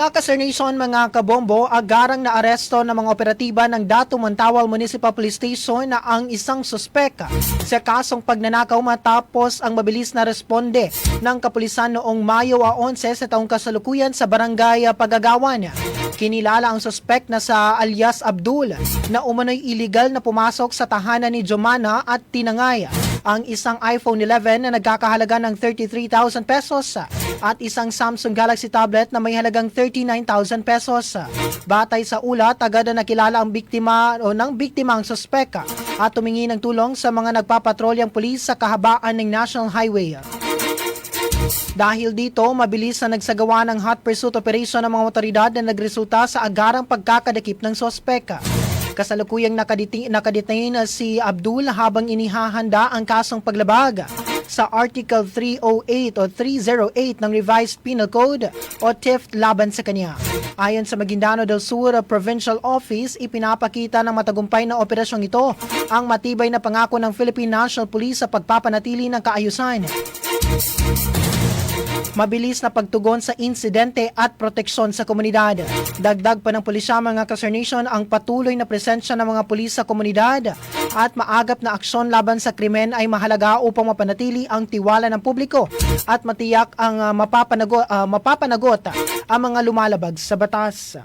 Mga kasernation, mga kabombo, agarang na aresto ng mga operatiba ng Datu Montawal Municipal Police Station na ang isang suspeka sa kasong pagnanakaw matapos ang mabilis na responde ng kapulisan noong Mayo 11 sa taong kasalukuyan sa barangay Pagagawan. Kinilala ang suspek na sa alias Abdul na umano'y illegal na pumasok sa tahanan ni Jomana at tinangay ang isang iPhone 11 na nagkakahalaga ng 33,000 pesos at isang Samsung Galaxy tablet na may halagang 39,000 pesos. Batay sa ulat, agad na nakilala ang biktima o ng biktima ang suspeka at tumingi ng tulong sa mga nagpapatrolyang pulis sa kahabaan ng National Highway. Dahil dito, mabilis na nagsagawa ng hot pursuit operation ng mga otoridad na nagresulta sa agarang pagkakadakip ng suspeka. Kasalukuyang nakadetain si Abdul habang inihahanda ang kasong paglabag sa Article 308 o 308 ng Revised Penal Code o theft laban sa kanya. Ayon sa Maguindano del Sur Provincial Office, ipinapakita ng matagumpay na operasyong ito ang matibay na pangako ng Philippine National Police sa pagpapanatili ng kaayusan, mabilis na pagtugon sa insidente at proteksyon sa komunidad. Dagdag pa ng pulisya, mga kasernation, ang patuloy na presensya ng mga pulis sa komunidad at maagap na aksyon laban sa krimen ay mahalaga upang mapanatili ang tiwala ng publiko at matiyak ang mapapanagot ang mga lumalabag sa batas.